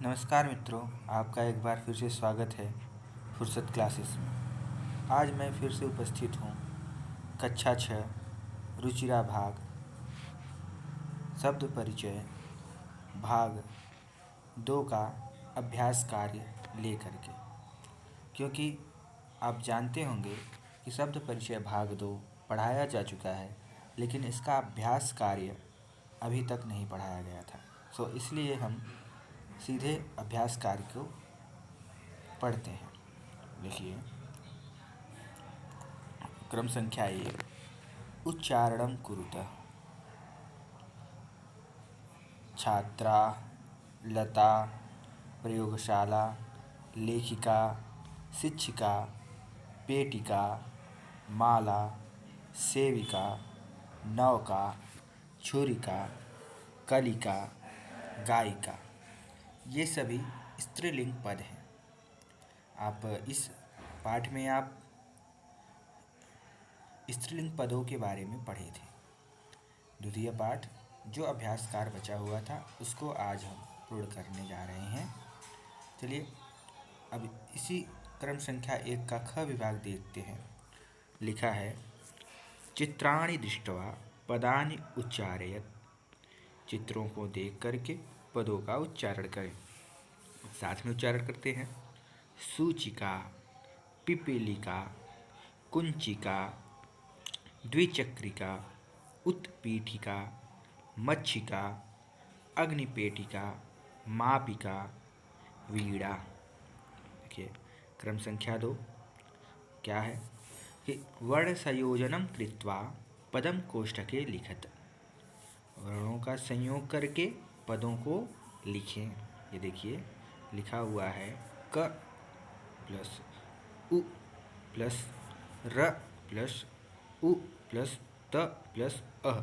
नमस्कार मित्रों, आपका एक बार फिर से स्वागत है फुर्सत क्लासेस में। आज मैं फिर से उपस्थित हूँ कक्षा 6 रुचिरा भाग शब्द परिचय भाग 2 का अभ्यास कार्य लेकर के। क्योंकि आप जानते होंगे कि शब्द परिचय भाग 2 पढ़ाया जा चुका है, लेकिन इसका अभ्यास कार्य अभी तक नहीं पढ़ाया गया था। इसलिए हम सीधे अभ्यास कार्य को पढ़ते हैं। देखिए, क्रम संख्या 1, उच्चारणं कुरुतः। छात्रा, लता, प्रयोगशाला, लेखिका, शिक्षिका, पेटिका, माला, सेविका, नौका, छुरिका, कलिका, गायिका, ये सभी स्त्रीलिंग पद हैं। आप इस पाठ में आप स्त्रीलिंग पदों के बारे में पढ़े थे। द्वितीय पाठ जो अभ्यास कार्य बचा हुआ था उसको आज हम पूर्ण करने जा रहे हैं। चलिए अब इसी क्रम संख्या 1 का ख विभाग देखते हैं। लिखा है, चित्राणि दृष्ट्वा पदानि उच्चारयत। चित्रों को देख करके पदों का उच्चारण करें। साथ में उच्चारण करते हैं। सूचिका, पिपीलिका, कुंचिका, द्विचक्रिका, उत्पीठिका, मच्छिका, अग्निपेटिका, मापिका, वीणा। देखिए, क्रम संख्या 2 क्या है कि वर्ण संयोजनम कृत्वा पदम कोष्ठके लिखत। वर्णों का संयोग करके पदों को लिखें। ये देखिए लिखा हुआ है क प्लस उ प्लस र प्लस उ प्लस त प्लस अह,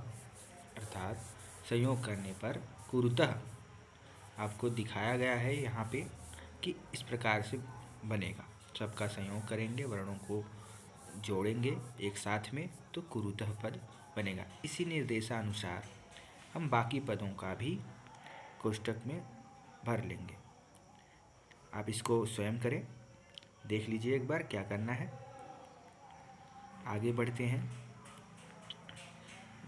अर्थात संयोग करने पर कुरुतः आपको दिखाया गया है यहाँ पे कि इस प्रकार से बनेगा। सबका संयोग करेंगे, वर्णों को जोड़ेंगे एक साथ में तो कुरुतः पद बनेगा। इसी निर्देशानुसार हम बाकी पदों का भी कोष्ठक में भर लेंगे। आप इसको स्वयं करें, देख लीजिए एक बार क्या करना है। आगे बढ़ते हैं।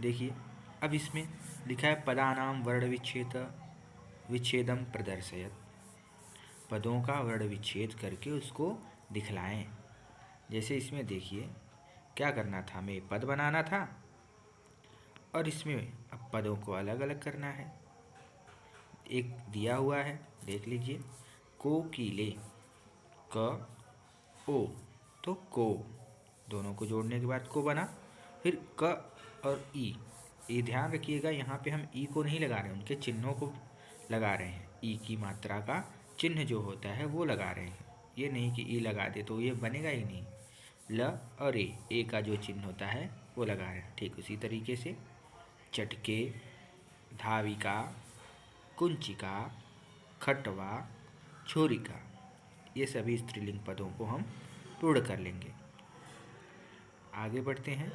देखिए, अब इसमें लिखा है पदानाम वर्ण विच्छेदम प्रदर्शयत। पदों का वर्ण विच्छेद करके उसको दिखलाएं। जैसे इसमें देखिए क्या करना था, हमें पद बनाना था और इसमें अब पदों को अलग अलग करना है। एक दिया हुआ है, देख लीजिए, कोकिले, क ओ, तो को, दोनों को जोड़ने के बाद को बना। फिर क और ई, ये ध्यान रखिएगा यहाँ पे हम ई को नहीं लगा रहे हैं, उनके चिन्हों को लगा रहे हैं। ई की मात्रा का चिन्ह जो होता है वो लगा रहे हैं। ये नहीं कि ई लगा दे तो ये बनेगा ही नहीं। ल और ए का जो चिन्ह होता है वो लगा रहे हैं। ठीक उसी तरीके से चटके, धाविका, कुंचिका, खटवा, छुरिका, ये सभी स्त्रीलिंग पदों को हम पूर्ण कर लेंगे। आगे बढ़ते हैं।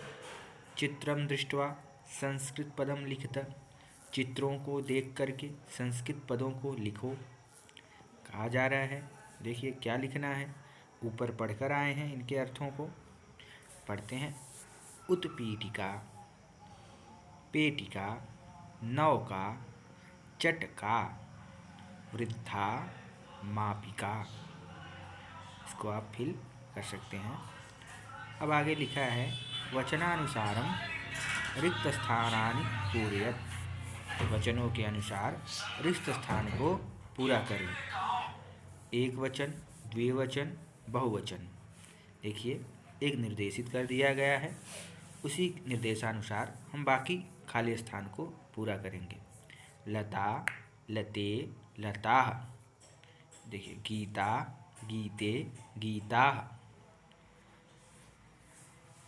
चित्रम दृष्ट्वा संस्कृत पदम लिखत। चित्रों को देख करके संस्कृत पदों को लिखो कहा जा रहा है। देखिए क्या लिखना है, ऊपर पढ़कर आए हैं, इनके अर्थों को पढ़ते हैं। उत्पीठिका, पेटिका, नौका, चटका, वृद्धा, मापिका। इसको आप फिल कर सकते हैं। अब आगे लिखा है वचनानुसारम रिक्त स्थानानि पूरयत। वचनों के अनुसार रिक्त स्थान को पूरा करें। एक वचन, द्विवचन, बहुवचन। देखिए एक निर्देशित कर दिया गया है, उसी निर्देशानुसार हम बाकी खाली स्थान को पूरा करेंगे। लता, लते, लताः। देखिए गीता, गीते, गीताः।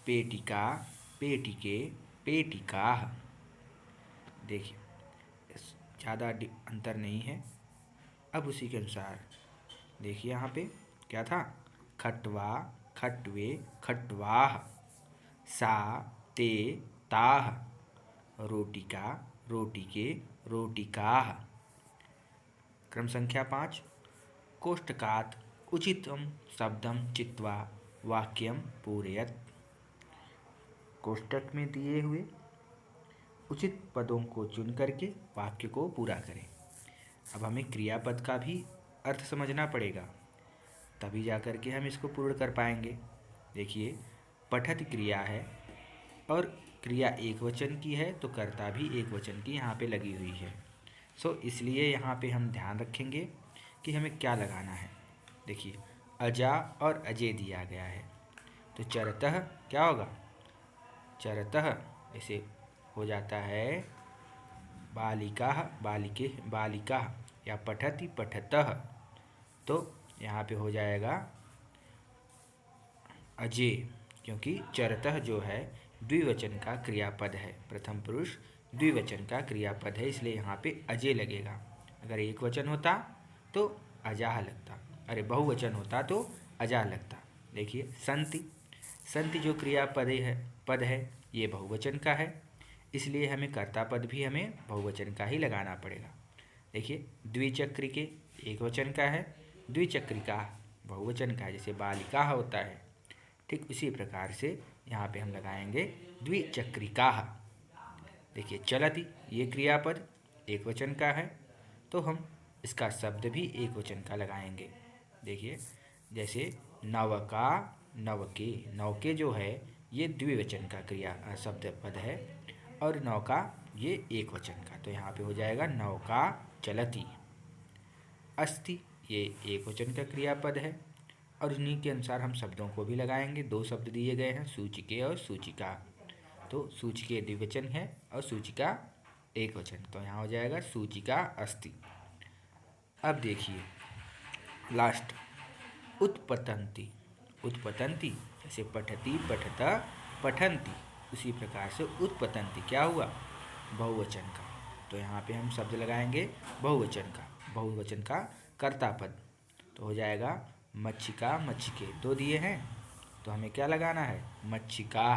पेटिका, पेटिके, पेटिकाः। देखिए ज़्यादा अंतर नहीं है। अब उसी के अनुसार देखिए यहाँ पे क्या था, खटवा, खटवे, खटवाः। सा, ते, ताः। रोटिका, रोटिके, रोटिकाः। क्रम संख्या 5, कोष्टकात् उचितं शब्दं चित्वा वाक्यं पूरयत्। कोष्टक में दिए हुए उचित पदों को चुन करके वाक्य को पूरा करें। अब हमें क्रियापद का भी अर्थ समझना पड़ेगा, तभी जाकर के हम इसको पूर्ण कर पाएंगे। देखिए, पठत क्रिया है और क्रिया एक वचन की है, तो कर्ता भी एक वचन की यहाँ पे लगी हुई है। इसलिए यहाँ पे हम ध्यान रखेंगे कि हमें क्या लगाना है। देखिए, अजा और अजय दिया गया है, तो चरतः क्या होगा? चरतः ऐसे हो जाता है बालिका बालिके बालिका, या पठति पठतः, तो यहाँ पे हो जाएगा अजय, क्योंकि चरतः जो है द्विवचन का क्रियापद है, प्रथम पुरुष द्विवचन का क्रियापद है, इसलिए यहाँ पे अजय लगेगा। अगर एक वचन होता तो अजाह लगता, अरे बहुवचन होता तो अजाह लगता। देखिए, संति, संति जो पद है ये बहुवचन का है, इसलिए हमें कर्ता पद भी हमें बहुवचन का ही लगाना पड़ेगा। देखिए, द्विचक्रिके एक वचन का है, द्विचक्रिका बहुवचन का है, जैसे बालिका होता है, ठीक उसी प्रकार से यहाँ पे हम लगाएंगे द्विचक्रिका। देखिए, चलति ये क्रियापद एक वचन का है, तो हम इसका शब्द भी एक वचन का लगाएंगे। देखिए, जैसे नवका नवके, नवके जो है ये द्विवचन का क्रिया शब्द पद है, और नौका ये एक वचन का, तो यहाँ पे हो जाएगा नौका चलती। अस्ति ये एक वचन का क्रियापद है, और उन्हीं के अनुसार हम शब्दों को भी लगाएंगे। दो शब्द दिए गए हैं, सूचिके और सूचिका, तो सूचिके द्विवचन है और सूचिका एक वचन, तो यहाँ हो जाएगा सूचिका अस्ति। अब देखिए लास्ट, उत्पतंती, उत्पतंती जैसे पठती पठता पठंती, उसी प्रकार से उत्पतंती क्या हुआ? बहुवचन का, तो यहाँ पे हम शब्द लगाएंगे बहुवचन का कर्ता पद, तो हो जाएगा मच्छिका मच्छिके, दो दिए हैं तो हमें क्या लगाना है? मच्छिका,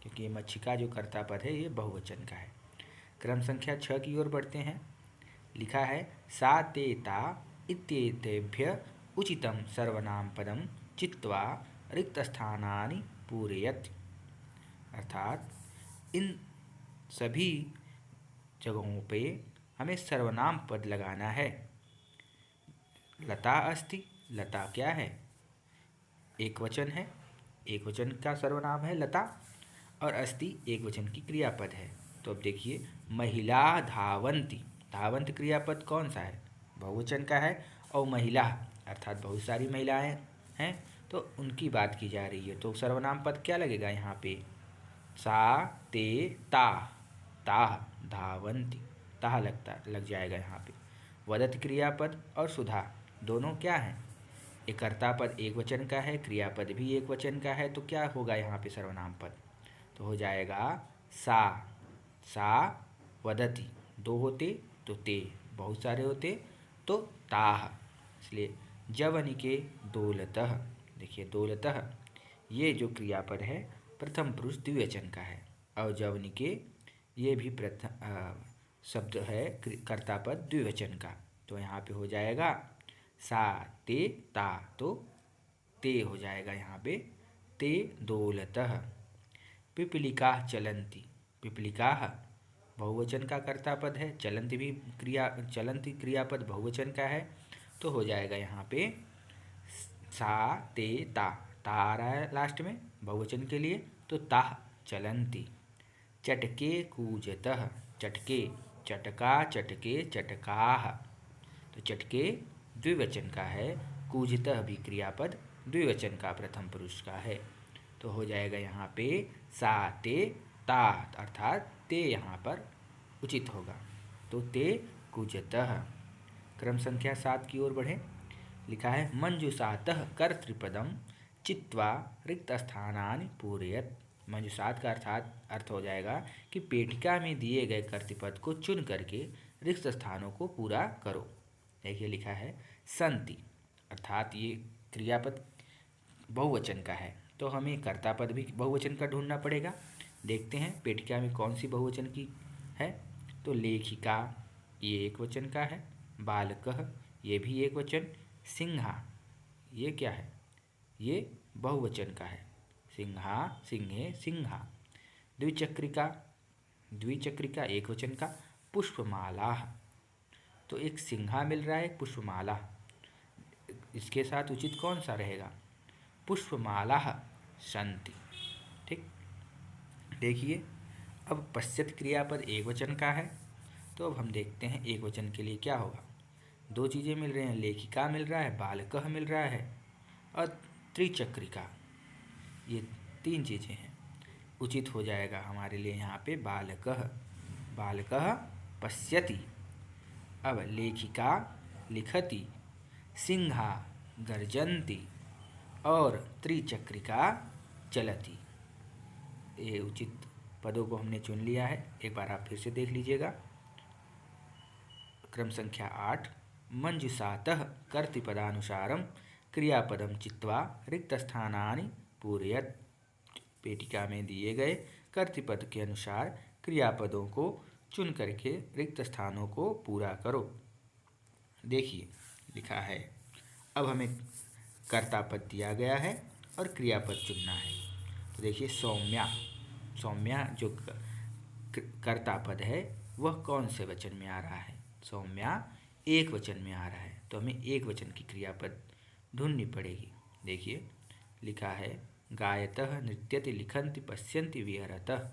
क्योंकि ये मच्छिका जो कर्ता पद है ये बहुवचन का है। क्रम संख्या 6 की ओर बढ़ते हैं। लिखा है सा ते ता इत्येतेभ्य उचितं सर्वनाम पदम चित्वा रिक्तस्थानानि पूरयत्, अर्थात इन सभी जगहों पे हमें सर्वनाम पद लगाना है। लता अस्ति, लता क्या है? एक वचन है, एक वचन का सर्वनाम है लता, और अस्ति एक वचन की क्रियापद है। तो अब देखिए, महिला धावंती, धावंत क्रियापद कौन सा है? बहुवचन का है, और महिला अर्थात बहुत सारी महिलाएं हैं, तो उनकी बात की जा रही है, तो सर्वनाम पद क्या लगेगा यहाँ पे? सा ते ता, ताह धावंती, ताह लग जाएगा यहाँ पे। वदत क्रियापद और सुधा दोनों क्या हैं? एक कर्ता पद एक वचन का है, क्रियापद भी एक वचन का है, तो क्या होगा यहाँ पे सर्वनाम पद? तो हो जाएगा सा वदती, दो होते तो ते, बहुत सारे होते तो ताह, इसलिए जवनिके दोलतः। देखिए, दोलतः ये जो क्रियापद है प्रथम पुरुष द्विवचन का है, और जवनिके ये भी प्रथम शब्द है कर्ता पद द्विवचन का, तो यहाँ पे हो जाएगा सा ते ता, तो ते हो जाएगा यहाँ पे ते दोलतः। पिपलिका चलंती, पिपलिका बहुवचन का कर्ता पद है, चलंती भी चलंती क्रियापद बहुवचन का है, तो हो जाएगा यहाँ पे सा ते ता, ता आ रहा है लास्ट में बहुवचन के लिए, तो ताह चलंती। चटके कूजतः, चटके चटका चटके चटकाह, तो चटके द्विवचन का है, कूजतः भी क्रियापद द्विवचन का प्रथम पुरुष का है, तो हो जाएगा यहाँ पे सा ते ता, अर्थात ते यहाँ पर उचित होगा, तो ते कूजतः। क्रम संख्या 7 की ओर बढ़े। लिखा है मंजुषातः कर्तृपदम चित्वा रिक्त स्थानानि पूरयत्। मंजुषात का अर्थ हो जाएगा कि पेटिका में दिए गए कर्तृपद को चुन करके रिक्त स्थानों को पूरा करो। देखिए, लिखा है संति, अर्थात ये क्रियापद बहुवचन का है, तो हमें कर्ता पद भी बहुवचन का ढूंढना पड़ेगा। देखते हैं पेटिका में कौन सी बहुवचन की है, तो लेखिका ये एक वचन का है, बालकः ये भी एक वचन। सिंहा, ये क्या है? ये बहुवचन का है। सिंहा, सिंहे, सिंहा। द्विचक्रिका, द्विचक्रिका एक वचन का। पुष्पमाला, तो एक सिंहा मिल रहा है, एक पुष्पमाला। इसके साथ उचित कौन सा रहेगा? पुष्पमाला सन्ति। ठीक, देखिए अब पश्यत क्रियापद एक वचन का है, तो अब हम देखते हैं एक वचन के लिए क्या होगा। दो चीज़ें मिल रही हैं, लेखिका मिल रहा है, बालकः मिल रहा है और त्रिचक्रिका, ये तीन चीज़ें हैं। उचित हो जाएगा हमारे लिए यहाँ पे बालकः, बालकः पश्यति। अब लेखिका लिखति, सिंहा गर्जन्ति और त्रिचक्रिका चलति। ये उचित पदों को हमने चुन लिया है। एक बार आप फिर से देख लीजिएगा। क्रम संख्या 8, मंजुषातः कर्तृपदानुसारं क्रियापदम चित्वा रिक्तस्थानानि पूरयत। पेटिका में दिए गए कर्तृपद के अनुसार क्रियापदों को चुन करके रिक्त स्थानों को पूरा करो। देखिए लिखा है, अब हमें कर्ता पद दिया गया है और क्रियापद चुनना है। तो देखिए सौम्या, सौम्या जो कर्ता पद है वह कौन से वचन में आ रहा है? सौम्या एक वचन में आ रहा है, तो हमें एक वचन की क्रियापद ढूंढनी पड़ेगी। देखिए लिखा है गायतः नृत्यति लिखन्ति पश्यन्ति विहरतः।